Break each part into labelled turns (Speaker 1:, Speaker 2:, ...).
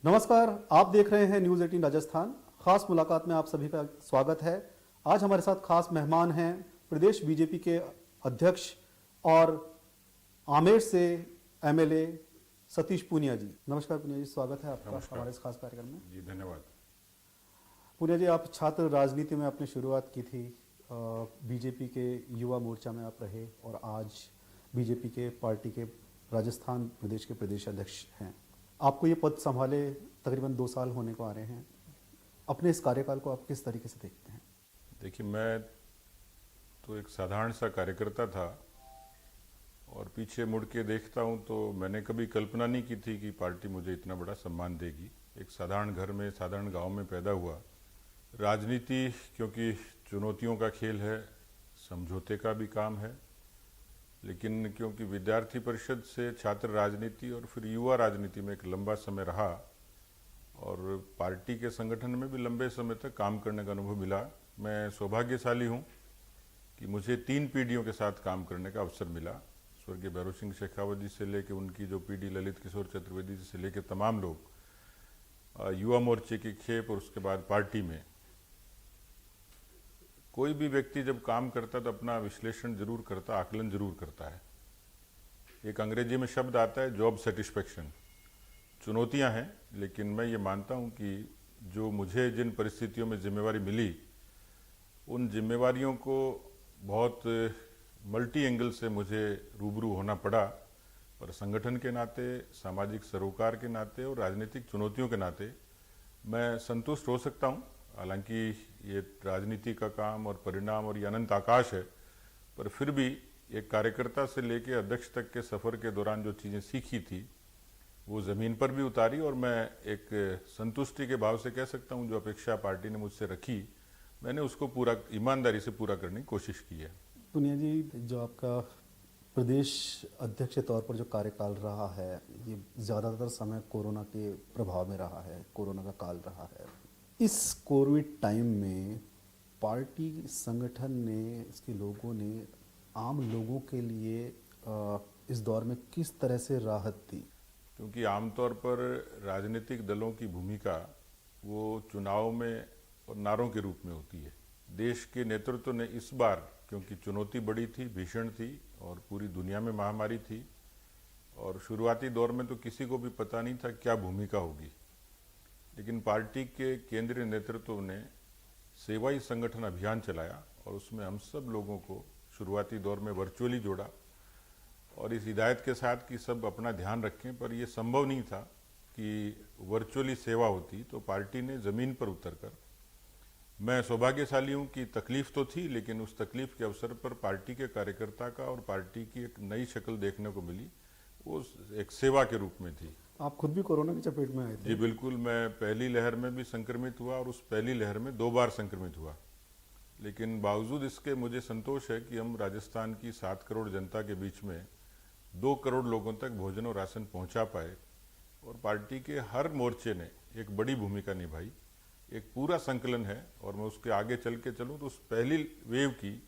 Speaker 1: नमस्कार, आप देख रहे हैं न्यूज़ 18 राजस्थान। खास मुलाकात में आप सभी का स्वागत है। आज हमारे साथ खास मेहमान हैं प्रदेश बीजेपी के अध्यक्ष और आमेर से एमएलए सतीश पूनिया जी। नमस्कार पूनिया जी, स्वागत है आपका हमारे इस खास कार्यक्रम में।
Speaker 2: जी धन्यवाद।
Speaker 1: पूनिया जी, आप छात्र राजनीति में आपने शुरुआत की थी, बीजेपी के युवा मोर्चा में आप रहे और आज बीजेपी के पार्टी के राजस्थान प्रदेश के प्रदेश अध्यक्ष हैं। आपको ये पद संभाले तकरीबन 2 साल होने को आ रहे हैं। अपने इस कार्यकाल को आप किस तरीके से देखते हैं?
Speaker 2: देखिए, मैं तो एक साधारण सा कार्यकर्ता था और पीछे मुड़ के देखता हूं तो मैंने कभी कल्पना नहीं की थी कि पार्टी मुझे इतना बड़ा सम्मान देगी। एक साधारण घर में, साधारण गांव में पैदा हुआ। राजनीति क्योंकि चुनौतियों का खेल है, समझौते का भी काम है, लेकिन क्योंकि विद्यार्थी परिषद से छात्र राजनीति और फिर युवा राजनीति में एक लंबा समय रहा और पार्टी के संगठन में भी लंबे समय तक काम करने का अनुभव मिला, मैं सौभाग्यशाली हूं कि मुझे 3 पीढ़ियों के साथ काम करने का अवसर मिला। स्वर्गीय भैरव सिंह शेखावत जी से लेकर उनकी जो पीढ़ी, ललित किशोर चतुर्वेदी जी से लेकर तमाम लोग युवा मोर्चे की खेप और उसके बाद पार्टी में। कोई भी व्यक्ति जब काम करता तो अपना विश्लेषण जरूर करता, आकलन जरूर करता है। एक अंग्रेजी में शब्द आता है जॉब सेटिस्फेक्शन। चुनौतियां हैं, लेकिन मैं ये मानता हूं कि जो मुझे जिन परिस्थितियों में जिम्मेवारी मिली, उन जिम्मेवारियों को बहुत मल्टी एंगल से मुझे रूबरू होना पड़ा और संगठन के नाते, सामाजिक सरोकार के नाते और राजनीतिक चुनौतियों के नाते मैं संतुष्ट हो सकता हूं। हालांकि ये राजनीति का काम और परिणाम और ये अनंत आकाश है, पर फिर भी एक कार्यकर्ता से लेकर अध्यक्ष तक के सफर के दौरान जो चीजें सीखी थी वो जमीन पर भी उतारी और मैं एक संतुष्टि के भाव से कह सकता हूं जो अपेक्षा पार्टी ने मुझसे रखी, मैंने उसको पूरा ईमानदारी से पूरा करने की कोशिश की है।
Speaker 1: पूनिया जी, जो आपका प्रदेश अध्यक्ष के तौर पर जो कार्यकाल रहा है, ये ज़्यादातर समय कोरोना के प्रभाव में रहा है, कोरोना का काल रहा है। इस कोविड टाइम में पार्टी संगठन ने, इसके लोगों ने आम लोगों के लिए इस दौर में किस तरह से राहत दी?
Speaker 2: क्योंकि आमतौर पर राजनीतिक दलों की भूमिका वो चुनाव में और नारों के रूप में होती है। देश के नेतृत्व ने इस बार, क्योंकि चुनौती बड़ी थी, भीषण थी और पूरी दुनिया में महामारी थी और शुरुआती दौर में तो किसी को भी पता नहीं था क्या भूमिका होगी, लेकिन पार्टी के केंद्रीय नेतृत्व ने सेवा ही संगठन अभियान चलाया और उसमें हम सब लोगों को शुरुआती दौर में वर्चुअली जोड़ा और इस हिदायत के साथ कि सब अपना ध्यान रखें। पर यह संभव नहीं था कि वर्चुअली सेवा होती, तो पार्टी ने जमीन पर उतरकर, मैं सौभाग्यशाली हूं कि तकलीफ तो थी, लेकिन उस तकलीफ के अवसर पर पार्टी के कार्यकर्ता का और पार्टी की एक नई शक्ल देखने को मिली, वो एक सेवा के रूप में थी।
Speaker 1: आप खुद भी कोरोना की चपेट में आए थे?
Speaker 2: जी बिल्कुल, मैं पहली लहर में भी संक्रमित हुआ और उस पहली लहर में 2 बार संक्रमित हुआ, लेकिन बावजूद इसके मुझे संतोष है कि हम राजस्थान की 7 करोड़ जनता के बीच में 2 करोड़ लोगों तक भोजन और राशन पहुंचा पाए और पार्टी के हर मोर्चे ने एक बड़ी भूमिका निभाई। एक पूरा संकलन है और मैं उसके आगे चल के चलूँ तो उस पहली वेव की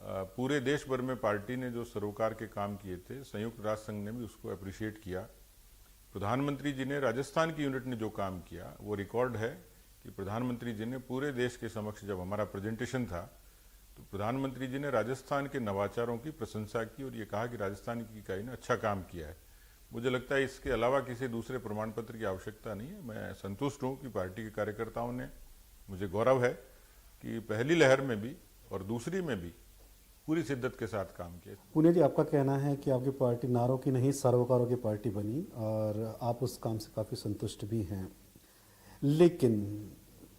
Speaker 2: पूरे देश भर में पार्टी ने जो सरोकार के काम किए थे, संयुक्त राष्ट्र संघ ने भी उसको अप्रिशिएट किया। प्रधानमंत्री जी ने, राजस्थान की यूनिट ने जो काम किया वो रिकॉर्ड है कि प्रधानमंत्री जी ने पूरे देश के समक्ष, जब हमारा प्रेजेंटेशन था तो प्रधानमंत्री जी ने राजस्थान के नवाचारों की प्रशंसा की और ये कहा कि राजस्थान की इकाई ने अच्छा काम किया है। मुझे लगता है इसके अलावा किसी दूसरे प्रमाण पत्र की आवश्यकता नहीं है। मैं संतुष्ट हूं कि पार्टी के कार्यकर्ताओं ने, मुझे गौरव है कि पहली लहर में भी और दूसरी में भी पूरी शिद्दत के साथ काम किया।
Speaker 1: पुनिया जी, आपका कहना है कि आपकी पार्टी नारों की नहीं, सरोकारों की पार्टी बनी और आप उस काम से काफ़ी संतुष्ट भी हैं, लेकिन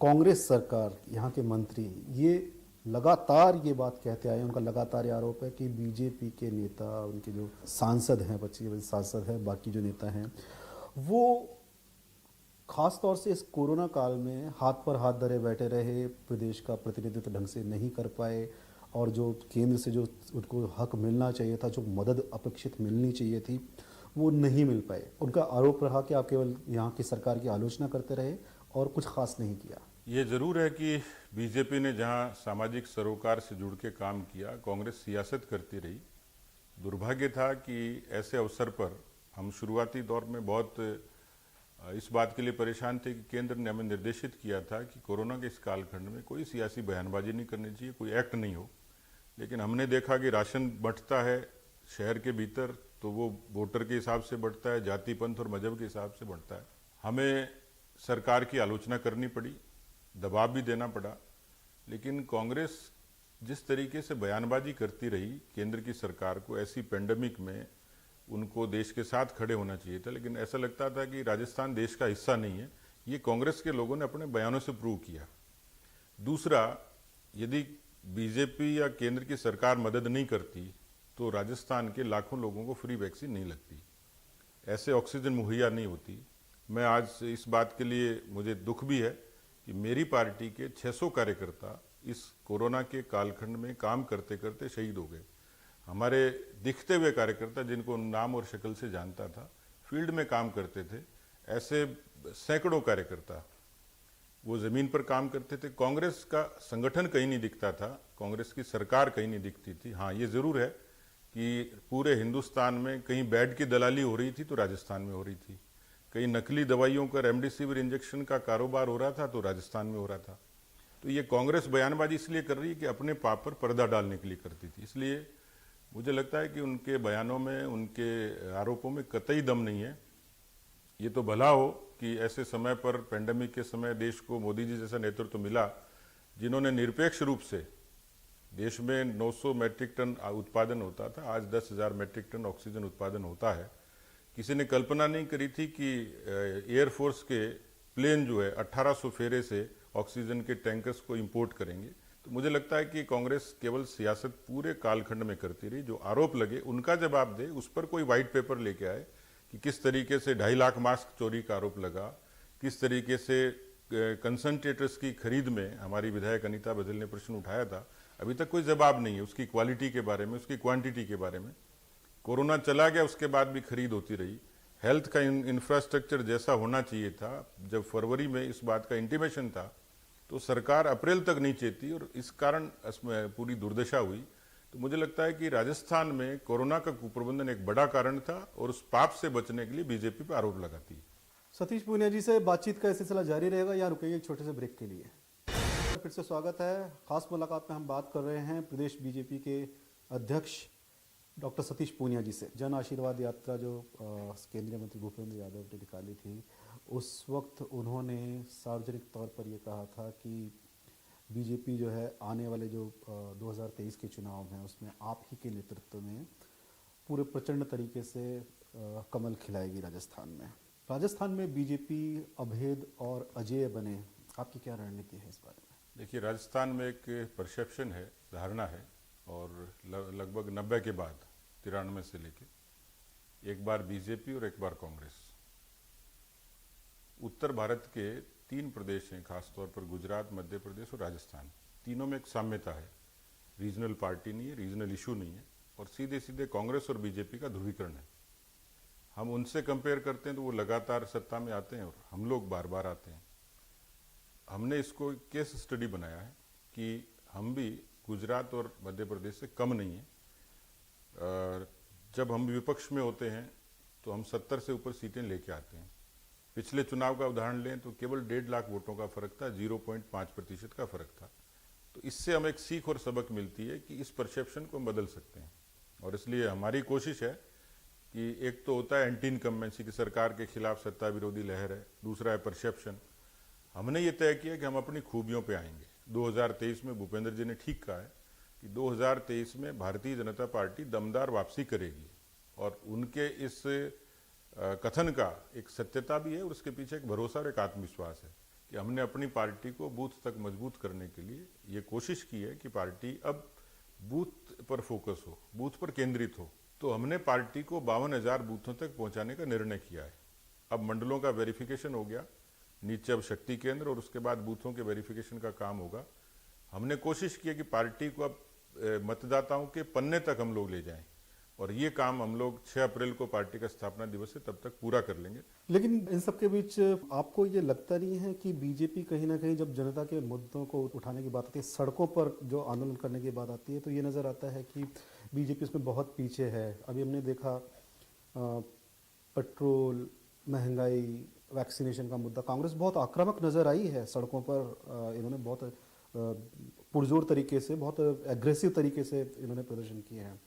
Speaker 1: कांग्रेस सरकार, यहाँ के मंत्री ये लगातार ये बात कहते आए, उनका लगातार ये आरोप है कि बीजेपी के नेता, उनके जो सांसद हैं, 25 सांसद हैं, बाकी जो नेता हैं, वो खास तौर से इस कोरोना काल में हाथ पर हाथ धरे बैठे रहे, प्रदेश का प्रतिनिधित्व ढंग से नहीं कर पाए और जो केंद्र से जो उनको हक मिलना चाहिए था, जो मदद अपेक्षित मिलनी चाहिए थी, वो नहीं मिल पाए। उनका आरोप रहा कि आप केवल यहाँ की सरकार की आलोचना करते रहे और कुछ खास नहीं किया।
Speaker 2: ये जरूर है कि बीजेपी ने जहां सामाजिक सरोकार से जुड़ के काम किया, कांग्रेस सियासत करती रही। दुर्भाग्य था कि ऐसे अवसर पर हम शुरुआती दौर में बहुत इस बात के लिए परेशान थे कि केंद्र ने हमें निर्देशित किया था कि कोरोना के इस कालखंड में कोई सियासी बयानबाजी नहीं करनी चाहिए, कोई एक्ट नहीं हो। लेकिन हमने देखा कि राशन बंटता है शहर के भीतर तो वो वोटर के हिसाब से बढ़ता है, जाति पंथ और मजहब के हिसाब से बढ़ता है। हमें सरकार की आलोचना करनी पड़ी, दबाव भी देना पड़ा, लेकिन कांग्रेस जिस तरीके से बयानबाजी करती रही केंद्र की सरकार को, ऐसी पेंडेमिक में उनको देश के साथ खड़े होना चाहिए था, लेकिन ऐसा लगता था कि राजस्थान देश का हिस्सा नहीं है। ये कांग्रेस के लोगों ने अपने बयानों से प्रूव किया। दूसरा, यदि बीजेपी या केंद्र की सरकार मदद नहीं करती तो राजस्थान के लाखों लोगों को फ्री वैक्सीन नहीं लगती, ऐसे ऑक्सीजन मुहैया नहीं होती। मैं आज इस बात के लिए मुझे दुख भी है कि मेरी पार्टी के 600 कार्यकर्ता इस कोरोना के कालखंड में काम करते करते शहीद हो गए। हमारे दिखते हुए कार्यकर्ता, जिनको नाम और शक्ल से जानता था, फील्ड में काम करते थे, ऐसे सैकड़ों कार्यकर्ता वो जमीन पर काम करते थे। कांग्रेस का संगठन कहीं नहीं दिखता था, कांग्रेस की सरकार कहीं नहीं दिखती थी। हाँ, ये जरूर है कि पूरे हिंदुस्तान में कहीं बेड की दलाली हो रही थी तो राजस्थान में हो रही थी, कहीं नकली दवाइयों का रेमडेसिविर इंजेक्शन का कारोबार हो रहा था तो राजस्थान में हो रहा था। तो ये कांग्रेस बयानबाजी इसलिए कर रही है कि अपने पाप पर पर्दा डालने के लिए करती थी। इसलिए मुझे लगता है कि उनके बयानों में, उनके आरोपों में कतई दम नहीं है। ये तो भला हो कि ऐसे समय पर, पेंडेमिक के समय, देश को मोदी जी जैसा नेतृत्व मिला जिन्होंने निरपेक्ष रूप से, देश में 900 मैट्रिक टन उत्पादन होता था, आज 10,000 मैट्रिक टन ऑक्सीजन उत्पादन होता है। किसी ने कल्पना नहीं करी थी कि एयरफोर्स के प्लेन जो है 1800 फेरे से ऑक्सीजन के टैंकर्स को इंपोर्ट करेंगे। तो मुझे लगता है कि कांग्रेस केवल सियासत पूरे कालखंड में करती रही। जो आरोप लगे उनका जवाब दे, उस पर कोई व्हाइट पेपर लेके आए कि किस तरीके से 2.5 लाख मास्क चोरी का आरोप लगा, किस तरीके से कंसंट्रेटर्स की खरीद में हमारी विधायक अनीता बदल ने प्रश्न उठाया था, अभी तक कोई जवाब नहीं है उसकी क्वालिटी के बारे में, उसकी क्वांटिटी के बारे में। कोरोना चला गया, उसके बाद भी खरीद होती रही। हेल्थ का इंफ्रास्ट्रक्चर जैसा होना चाहिए था, जब फरवरी में इस बात का इंटीमेशन था तो सरकार अप्रैल तक नहीं चेती और इस कारण इसमें पूरी दुर्दशा हुई। तो मुझे लगता है कि राजस्थान में कोरोना का कुप्रबंधन एक बड़ा कारण था और उस पाप से बचने के लिए बीजेपी पर आरोप लगाती है।
Speaker 1: सतीश पूनिया जी से बातचीत का सिलसिला जारी रहेगा, यहाँ रुकेंगे एक छोटे से ब्रेक के लिए। फिर से स्वागत है। खास मुलाकात में हम बात कर रहे हैं प्रदेश बीजेपी के अध्यक्ष डॉक्टर सतीश पूनिया जी से। जन आशीर्वाद यात्रा जो केंद्रीय मंत्री भूपेंद्र यादव ने निकाली थी, उस वक्त उन्होंने सार्वजनिक तौर पर यह कहा था कि बीजेपी जो है आने वाले जो 2023 के चुनाव हैं उसमें आप ही के नेतृत्व में पूरे प्रचंड तरीके से कमल खिलाएगी राजस्थान में। राजस्थान में बीजेपी अभेद और अजेय बने, आपकी क्या रणनीति है इस बारे में?
Speaker 2: देखिए, राजस्थान में एक परसेप्शन है, धारणा है, और लगभग 90 के बाद, 93 से लेके, एक बार बीजेपी और एक बार कांग्रेस। उत्तर भारत के 3 प्रदेश हैं, खासतौर पर गुजरात, मध्य प्रदेश और राजस्थान। तीनों में एक साम्यता है, रीजनल पार्टी नहीं है, रीजनल इशू नहीं है, और सीधे सीधे कांग्रेस और बीजेपी का ध्रुवीकरण है। हम उनसे कंपेयर करते हैं तो वो लगातार सत्ता में आते हैं और हम लोग बार बार आते हैं। हमने इसको केस स्टडी बनाया है कि हम भी गुजरात और मध्य प्रदेश से कम नहीं है। जब हम विपक्ष में होते हैं तो हम 70 से ऊपर सीटें लेके आते हैं। पिछले चुनाव का उदाहरण लें तो केवल 1.5 लाख वोटों का फर्क था, 0.5% का फर्क था। तो इससे हमें एक सीख और सबक मिलती है कि इस परसेप्शन को हम बदल सकते हैं। और इसलिए हमारी कोशिश है कि एक तो होता है एंटी इनकम्बेंसी की, सरकार के खिलाफ सत्ता विरोधी लहर है, दूसरा है परसेप्शन। हमने ये तय किया कि हम अपनी खूबियों पे आएंगे। 2023 में भूपेंद्र जी ने ठीक कहा है कि 2023 में भारतीय जनता पार्टी दमदार वापसी करेगी, और उनके इस कथन का एक सत्यता भी है और उसके पीछे एक भरोसा और एक आत्मविश्वास है कि हमने अपनी पार्टी को बूथ तक मजबूत करने के लिए ये कोशिश की है कि पार्टी अब बूथ पर फोकस हो, बूथ पर केंद्रित हो। तो हमने पार्टी को 52,000 बूथों तक पहुंचाने का निर्णय किया है। अब मंडलों का वेरिफिकेशन हो गया, नीचे अब शक्ति केंद्र और उसके बाद बूथों के वेरिफिकेशन का काम होगा। हमने कोशिश की है कि पार्टी को अब मतदाताओं के पन्ने तक हम लोग ले जाएं, और ये काम हम लोग 6 अप्रैल को पार्टी का स्थापना दिवस है तब तक पूरा कर लेंगे।
Speaker 1: लेकिन इन सब के बीच आपको ये लगता नहीं है कि बीजेपी कहीं ना कहीं जब जनता के मुद्दों को उठाने की बात आती है, सड़कों पर जो आंदोलन करने की बात आती है, तो ये नज़र आता है कि बीजेपी इसमें बहुत पीछे है। अभी हमने देखा पेट्रोल, महंगाई, वैक्सीनेशन का मुद्दा, कांग्रेस बहुत आक्रामक नजर आई है सड़कों पर। इन्होंने बहुत पुरजोर तरीके से, बहुत एग्रेसिव तरीके से इन्होंने प्रदर्शन किए हैं।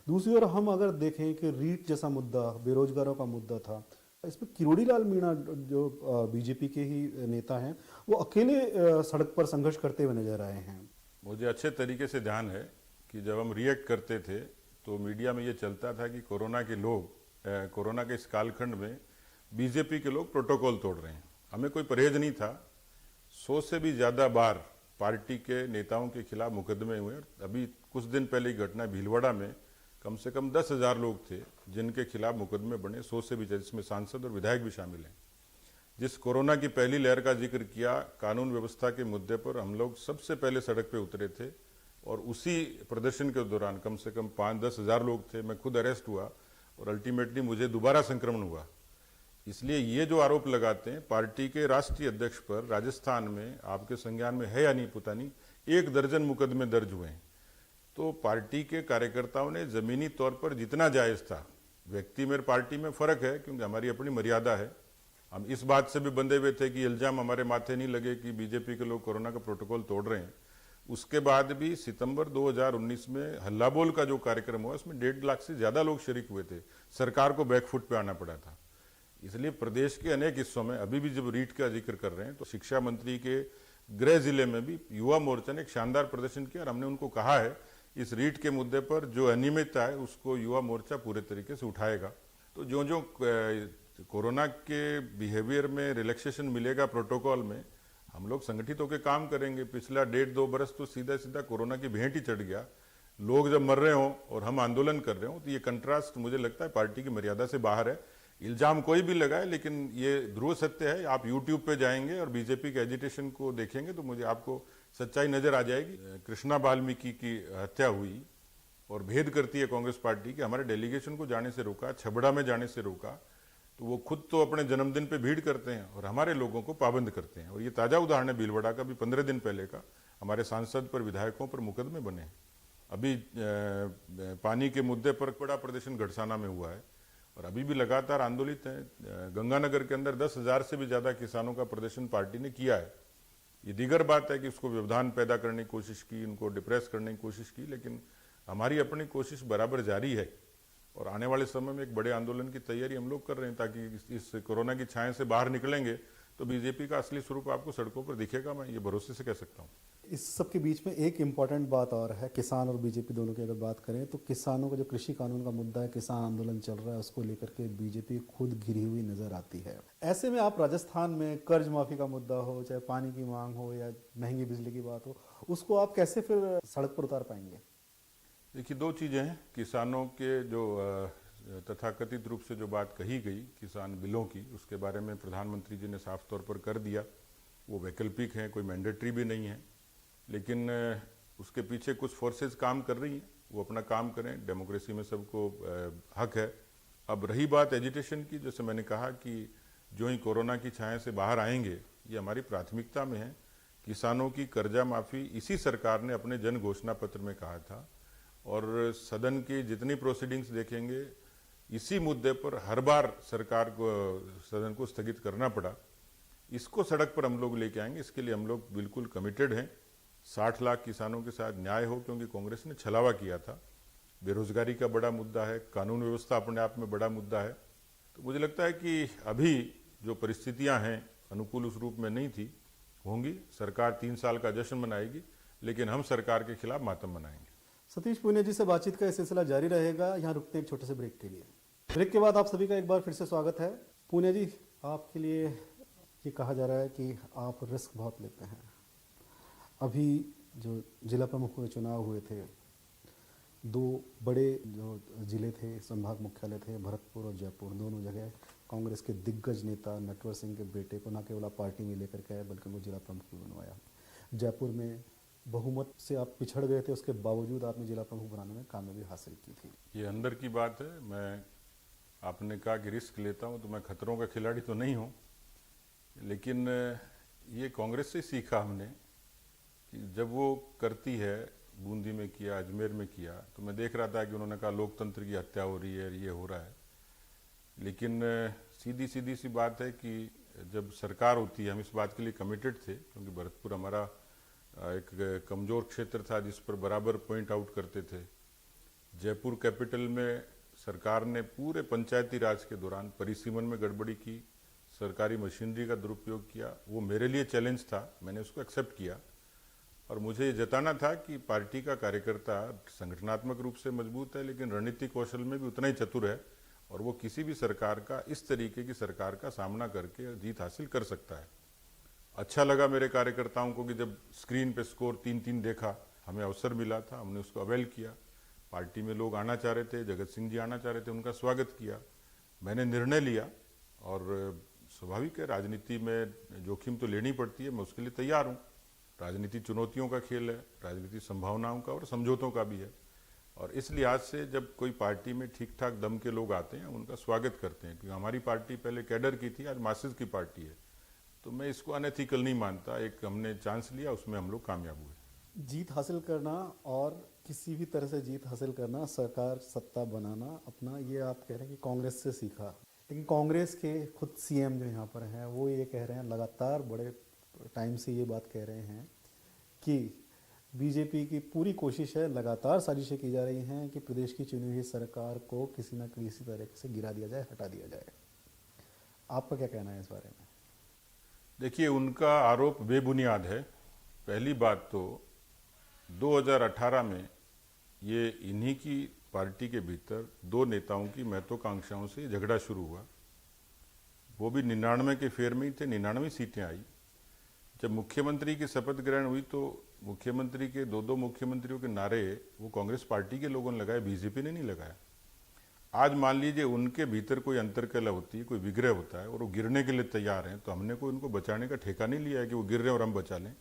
Speaker 1: दूसरी ओर हम अगर देखें कि रीट जैसा मुद्दा, बेरोजगारों का मुद्दा था, इसमें किरोड़ी लाल मीणा जो बीजेपी के ही नेता हैं, वो अकेले सड़क पर संघर्ष करते हुए नजर आए हैं।
Speaker 2: मुझे अच्छे तरीके से ध्यान है कि जब हम रिएक्ट करते थे तो मीडिया में ये चलता था कि कोरोना के लोग, कोरोना के इस कालखंड में बीजेपी के लोग प्रोटोकॉल तोड़ रहे हैं। हमें कोई परहेज नहीं था। 100 से भी ज़्यादा बार पार्टी के नेताओं के खिलाफ मुकदमे हुए। अभी कुछ दिन पहले की घटना भीलवाड़ा में कम से कम 10,000 लोग थे जिनके खिलाफ मुकदमे बने, 100 से भी, जिसमें सांसद और विधायक भी शामिल हैं। जिस कोरोना की पहली लहर का जिक्र किया, कानून व्यवस्था के मुद्दे पर हम लोग सबसे पहले सड़क पे उतरे थे और उसी प्रदर्शन के दौरान कम से कम 5-10 हज़ार लोग थे। मैं खुद अरेस्ट हुआ और अल्टीमेटली मुझे दोबारा संक्रमण हुआ। इसलिए ये जो आरोप लगाते हैं पार्टी के राष्ट्रीय अध्यक्ष पर, राजस्थान में आपके संज्ञान में है या नहीं पता नहीं, 1 दर्जन मुकदमे दर्ज हुए हैं। तो पार्टी के कार्यकर्ताओं ने जमीनी तौर पर जितना जायज था, व्यक्ति मेरे पार्टी में फर्क है क्योंकि हमारी अपनी मर्यादा है, हम इस बात से भी बंधे हुए थे कि इल्जाम हमारे माथे नहीं लगे कि बीजेपी के लोग कोरोना का प्रोटोकॉल तोड़ रहे हैं। उसके बाद भी सितंबर 2019 में हल्ला बोल का जो कार्यक्रम हुआ उसमें 1.5 लाख से ज्यादा लोग शरीक हुए थे। सरकार को बैकफुट पे आना पड़ा था। इसलिए प्रदेश के अनेक हिस्सों में अभी भी जब रीट का जिक्र कर रहे हैं तो शिक्षा मंत्री के गृह जिले में भी युवा मोर्चा ने एक शानदार प्रदर्शन किया और हमने उनको कहा है इस रीट के मुद्दे पर जो अनियमितता है उसको युवा मोर्चा पूरे तरीके से उठाएगा। तो जो जो कोरोना के बिहेवियर में रिलैक्सेशन मिलेगा प्रोटोकॉल में, हम लोग संगठित होकर काम करेंगे। पिछला 1.5-2 बरस तो सीधा सीधा कोरोना की भेंट ही चढ़ गया। लोग जब मर रहे हों और हम आंदोलन कर रहे हों तो ये कंट्रास्ट मुझे लगता है पार्टी की मर्यादा से बाहर है। इल्जाम कोई भी लगाए, लेकिन ये ध्रुव सत्य है। आप यूट्यूब पे जाएंगे और बीजेपी के एजिटेशन को देखेंगे तो मुझे आपको सच्चाई नजर आ जाएगी। कृष्णा वाल्मीकि की हत्या हुई और भेद करती है कांग्रेस पार्टी कि हमारे डेलीगेशन को जाने से रोका, छबड़ा में जाने से रोका। तो वो खुद तो अपने जन्मदिन पे भीड़ करते हैं और हमारे लोगों को पाबंद करते हैं। और ये ताजा उदाहरण है भीलवाड़ा का भी 15 दिन पहले का, हमारे सांसद पर, विधायकों पर मुकदमे बने हैं। अभी पानी के मुद्दे पर बड़ा प्रदर्शन घड़साना में हुआ है और अभी भी लगातार आंदोलित हैं। गंगानगर के अंदर 10,000 से भी ज्यादा किसानों का प्रदर्शन पार्टी ने किया है। ये दीगर बात है कि उसको व्यवधान पैदा करने की कोशिश की, उनको डिप्रेस करने की कोशिश की, लेकिन हमारी अपनी कोशिश बराबर जारी है और आने वाले समय में एक बड़े आंदोलन की तैयारी हम लोग कर रहे हैं ताकि इस कोरोना की छाया से बाहर निकलेंगे तो बीजेपी का असली स्वरूप आपको सड़कों पर दिखेगा। मैं ये भरोसे से कह सकता हूँ।
Speaker 1: इस सब के बीच में एक इम्पॉर्टेंट बात और है, किसान और बीजेपी दोनों की अगर बात करें तो किसानों का जो कृषि कानून का मुद्दा है, किसान आंदोलन चल रहा है, उसको लेकर के बीजेपी खुद घिरी हुई नजर आती है। ऐसे में आप राजस्थान में कर्ज माफी का मुद्दा हो, चाहे पानी की मांग हो या महंगी बिजली की बात हो, उसको आप कैसे फिर सड़क पर उतार पाएंगे?
Speaker 2: देखिए, 2 चीजें हैं। किसानों के जो तथाकथित रूप से जो बात कही गई किसान बिलों की, उसके बारे में प्रधानमंत्री जी ने साफ तौर पर कर दिया। वो वैकल्पिक हैं, कोई मैंडेटरी भी नहीं है, लेकिन उसके पीछे कुछ फोर्सेस काम कर रही हैं। वो अपना काम करें, डेमोक्रेसी में सबको हक है। अब रही बात एजिटेशन की, जैसे मैंने कहा कि जो ही कोरोना की छाया से बाहर आएंगे, ये हमारी प्राथमिकता में है। किसानों की कर्जा माफी इसी सरकार ने अपने जन घोषणा पत्र में कहा था और सदन की जितनी प्रोसीडिंग्स देखेंगे इसी मुद्दे पर हर बार सरकार को, सदन को स्थगित करना पड़ा। इसको सड़क पर हम लोग लेके आएंगे, इसके लिए हम लोग बिल्कुल कमिटेड हैं। 60 लाख किसानों के साथ न्याय हो, क्योंकि कांग्रेस ने छलावा किया था। बेरोजगारी का बड़ा मुद्दा है, कानून व्यवस्था अपने आप में बड़ा मुद्दा है। तो मुझे लगता है कि अभी जो परिस्थितियां हैं अनुकूल उस रूप में नहीं थी, होंगी। सरकार 3 साल का जश्न मनाएगी, लेकिन हम सरकार के खिलाफ मातम मनाएंगे।
Speaker 1: सतीश पूनिया जी से बातचीत का सिलसिला जारी रहेगा। यहाँ रुकते हैं एक छोटे से ब्रेक के लिए। ब्रेक के बाद आप सभी का एक बार फिर से स्वागत है। पूनिया जी, आपके लिए ये कहा जा रहा है कि आप रिस्क बहुत लेते हैं। अभी जो जिला प्रमुखों के चुनाव हुए थे, 2 बड़े जो जिले थे, संभाग मुख्यालय थे, भरतपुर और जयपुर, दोनों जगह कांग्रेस के दिग्गज नेता नटवर सिंह के बेटे को न केवल आप पार्टी में लेकर के आए बल्कि उनको जिला प्रमुख भी बनवाया। जयपुर में बहुमत से आप पिछड़ गए थे, उसके बावजूद आपने जिला प्रमुख बनाने में कामयाबी हासिल की थी।
Speaker 2: ये अंदर की बात है। मैं, आपने कहा कि रिस्क लेता हूं, तो मैं खतरों का खिलाड़ी तो नहीं हूं, लेकिन ये कांग्रेस से सीखा हमने कि जब वो करती है, बूंदी में किया, अजमेर में किया, तो मैं देख रहा था कि उन्होंने कहा लोकतंत्र की हत्या हो रही है, ये हो रहा है। लेकिन सीधी सी बात है कि जब सरकार होती है, हम इस बात के लिए कमिटेड थे क्योंकि भरतपुर हमारा एक कमज़ोर क्षेत्र था जिस पर बराबर पॉइंट आउट करते थे। जयपुर कैपिटल में सरकार ने पूरे पंचायती राज के दौरान परिसीमन में गड़बड़ी की, सरकारी मशीनरी का दुरुपयोग किया। वो मेरे लिए चैलेंज था, मैंने उसको एक्सेप्ट किया और मुझे ये जताना था कि पार्टी का कार्यकर्ता संगठनात्मक रूप से मजबूत है लेकिन रणनीतिक कौशल में भी उतना ही चतुर है और वो किसी भी सरकार का, इस तरीके की सरकार का सामना करके जीत हासिल कर सकता है। अच्छा लगा मेरे कार्यकर्ताओं को कि जब स्क्रीन पे स्कोर 3-3 देखा, हमें अवसर मिला था, हमने उसको अवेल किया। पार्टी में लोग आना चाह रहे थे, जगत सिंह जी आना चाह रहे थे, उनका स्वागत किया। मैंने निर्णय लिया और स्वाभाविक है, राजनीति में जोखिम तो लेनी पड़ती है, मैं उसके लिए तैयार हूँ। राजनीति चुनौतियों का खेल है, राजनीति संभावनाओं का और समझौतों का भी है और इस लिहाज से जब कोई पार्टी में ठीक ठाक दम के लोग आते हैं उनका स्वागत करते हैं, क्योंकि हमारी पार्टी पहले कैडर की थी, आज मासेस की पार्टी है, तो मैं इसको अनएथिकल नहीं मानता। एक हमने चांस लिया, उसमें हम लोग कामयाब हुए।
Speaker 1: जीत हासिल करना और किसी भी तरह से जीत हासिल करना, सरकार सत्ता बनाना अपना, ये आप कह रहे हैं कि कांग्रेस से सीखा, लेकिन कांग्रेस के खुद सीएम जो यहाँ पर हैं वो ये कह रहे हैं, लगातार बड़े टाइम से ये बात कह रहे हैं कि बीजेपी की पूरी कोशिश है, लगातार साजिशें की जा रही हैं कि प्रदेश की चुनी हुई सरकार को किसी न किसी तरीके से गिरा दिया जाए, हटा दिया जाए। आपका क्या कहना है इस बारे में?
Speaker 2: देखिए, उनका आरोप बेबुनियाद है। पहली बात तो 2018 में ये इन्हीं की पार्टी के भीतर दो नेताओं की महत्वाकांक्षाओं से झगड़ा शुरू हुआ। वो भी 99 के फेर में ही थे, 99 सीटें आई। जब मुख्यमंत्री की शपथ ग्रहण हुई तो मुख्यमंत्री के दो मुख्यमंत्रियों के नारे वो कांग्रेस पार्टी के लोगों ने लगाए, बीजेपी ने नहीं लगाया। आज मान लीजिए उनके भीतर कोई अंतर्कलह होती है, कोई विग्रह होता है और वो गिरने के लिए तैयार हैं, तो हमने कोई उनको बचाने का ठेका नहीं लिया है कि वो गिर रहे हैं और हम बचा लें।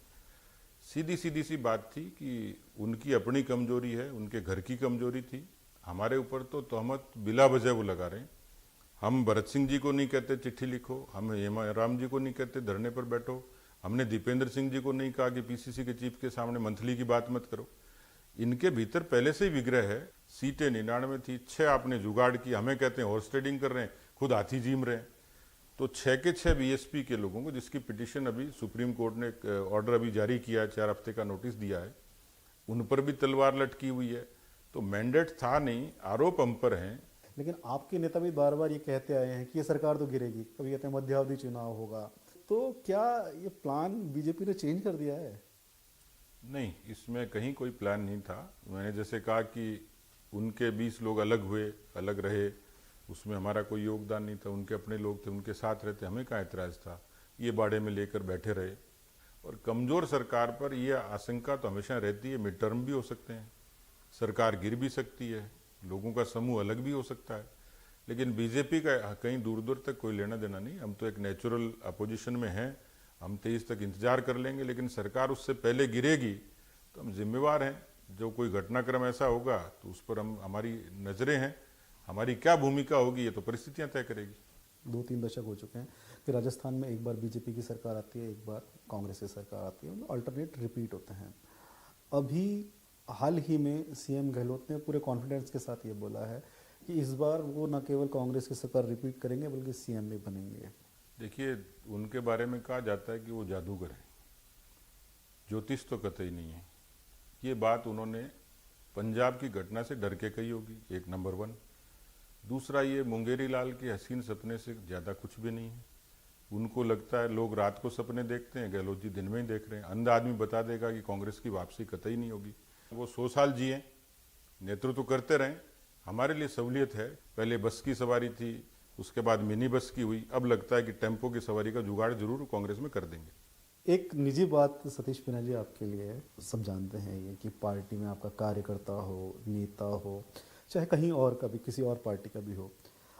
Speaker 2: सीधी सी बात थी कि उनकी अपनी कमजोरी है, उनके घर की कमजोरी थी। हमारे ऊपर तो तहमत बिला वजह वो लगा रहे हैं। हम भरत सिंह जी को नहीं कहते चिट्ठी लिखो, हम हेमाराम जी को नहीं कहते धरने पर बैठो, हमने दीपेंद्र सिंह जी को नहीं कहा कि पीसीसी के चीफ के सामने मंथली की बात मत करो। इनके भीतर पहले से ही विग्रह है। सीटें 99 थी, 6 आपने जुगाड़ की, हमें कहते हैं हॉर्स ट्रेडिंग कर रहे हैं, खुद हाथी जीम रहे हैं। तो 6 के 6 बीएसपी के लोगों को, जिसकी पिटीशन अभी सुप्रीम कोर्ट ने एक ऑर्डर अभी जारी किया है, 4 हफ्ते का नोटिस दिया है, उन पर भी तलवार लटकी हुई है। तो मैंडेट था नहीं, आरोप हम पर हैं।
Speaker 1: लेकिन आपके नेता भी बार बार ये कहते आए हैं कि ये सरकार तो गिरेगी, कभी कहते हैं मध्यावधि चुनाव होगा, तो क्या ये प्लान बीजेपी ने चेंज कर दिया है?
Speaker 2: नहीं, इसमें कहीं कोई प्लान नहीं था। मैंने जैसे कहा कि उनके 20 लोग अलग हुए, अलग रहे, उसमें हमारा कोई योगदान नहीं था। उनके अपने लोग थे, उनके साथ रहते, हमें क्या एतराज़ था। ये बाड़े में लेकर बैठे रहे। और कमज़ोर सरकार पर यह आशंका तो हमेशा रहती है, मिड टर्म भी हो सकते हैं, सरकार गिर भी सकती है, लोगों का समूह अलग भी हो सकता है। लेकिन बीजेपी का कहीं दूर दूर तक कोई लेना देना नहीं। हम तो एक नेचुरल अपोजिशन में हैं, हम 23 तक इंतजार कर लेंगे, लेकिन सरकार उससे पहले गिरेगी तो हम जिम्मेवार हैं। जो कोई घटनाक्रम ऐसा होगा तो उस पर हम, हमारी नज़रें हैं, हमारी क्या भूमिका होगी ये तो परिस्थितियां तय करेगी।
Speaker 1: 2-3 दशक हो चुके हैं कि राजस्थान में एक बार बीजेपी की सरकार आती है, एक बार कांग्रेस की सरकार आती है, अल्टरनेट रिपीट होते हैं। अभी हाल ही में सीएम गहलोत ने पूरे कॉन्फिडेंस के साथ ये बोला है कि इस बार वो न केवल कांग्रेस की सरकार रिपीट करेंगे बल्कि सीएम भी बनेंगे।
Speaker 2: देखिए, उनके बारे में कहा जाता है कि वो जादूगर है, ज्योतिष तो कतई नहीं है। ये बात उन्होंने पंजाब की घटना से डर के कही होगी, एक नंबर 1। दूसरा, ये मुंगेरी लाल के हसीन सपने से ज़्यादा कुछ भी नहीं है। उनको लगता है लोग रात को सपने देखते हैं, गहलोत जी दिन में ही देख रहे हैं। अंधा आदमी बता देगा कि कांग्रेस की वापसी कतई नहीं होगी। वो 100 साल जिए, नेतृत्व करते रहें, हमारे लिए सहूलियत है। पहले बस की सवारी थी, उसके बाद मिनी बस की हुई, अब लगता है कि टेम्पो की सवारी का जुगाड़ जरूर कांग्रेस में कर देंगे।
Speaker 1: एक निजी बात सतीश पीना जी आपके लिए, सब जानते हैं ये कि पार्टी में आपका कार्यकर्ता हो, नेता हो, चाहे कहीं और का भी, किसी और पार्टी का भी हो,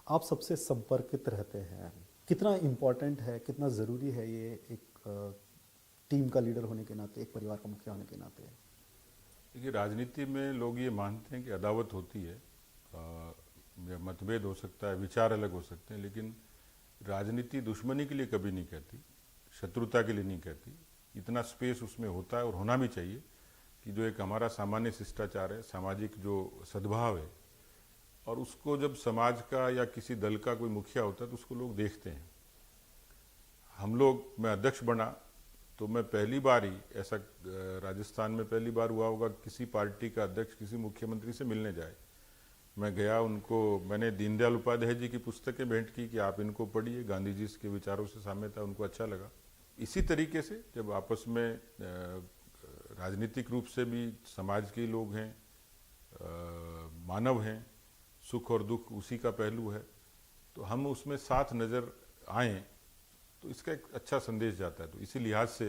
Speaker 1: आप सबसे संपर्कित रहते हैं। कितना इम्पोर्टेंट है, कितना ज़रूरी है ये एक टीम का लीडर होने के नाते, एक परिवार का मुखिया होने के नाते?
Speaker 2: देखिए, राजनीति में लोग ये मानते हैं कि अदावत होती है, मतभेद हो सकता है, विचार अलग हो सकते हैं, लेकिन राजनीति दुश्मनी के लिए कभी नहीं कहती, शत्रुता के लिए नहीं कहती। इतना स्पेस उसमें होता है और होना भी चाहिए कि जो एक हमारा सामान्य शिष्टाचार है, सामाजिक जो सद्भाव है, और उसको जब समाज का या किसी दल का कोई मुखिया होता है तो उसको लोग देखते हैं। हम लोग, मैं अध्यक्ष बना तो मैं पहली बार ही ऐसा राजस्थान में पहली बार हुआ होगा किसी पार्टी का अध्यक्ष किसी मुख्यमंत्री से मिलने जाए। मैं गया, उनको मैंने दीनदयाल उपाध्याय जी की पुस्तकें भेंट की कि आप इनको पढ़िए, गांधी जी के विचारों से साम्य था, उनको अच्छा लगा। इसी तरीके से जब आपस में राजनीतिक रूप से भी समाज के लोग हैं, मानव हैं, सुख और दुख उसी का पहलू है, तो हम उसमें साथ नज़र आएँ तो इसका एक अच्छा संदेश जाता है। तो इसी लिहाज से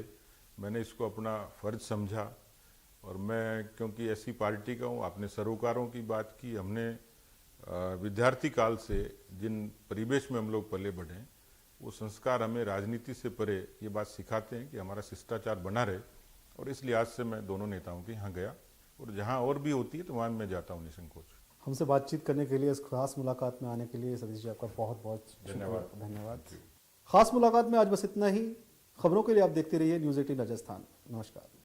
Speaker 2: मैंने इसको अपना फ़र्ज समझा। और मैं क्योंकि ऐसी पार्टी का हूँ, आपने सरोकारों की बात की, हमने विद्यार्थी काल से जिन परिवेश में हम लोग पले बढ़े हैं वो संस्कार हमें राजनीति से परे ये बात सिखाते हैं कि हमारा शिष्टाचार बना रहे। और इस लिहाज से मैं दोनों नेताओं के यहाँ गया और जहाँ और भी होती है तो वहाँ मैं जाता हूँ निसंकोच।
Speaker 1: हमसे बातचीत करने के लिए, इस खास मुलाकात में आने के लिए सतीश जी आपका बहुत बहुत
Speaker 2: धन्यवाद।
Speaker 1: धन्यवाद। खास मुलाकात में आज बस इतना ही। खबरों के लिए आप देखते रहिए न्यूज़ 18 राजस्थान। नमस्कार।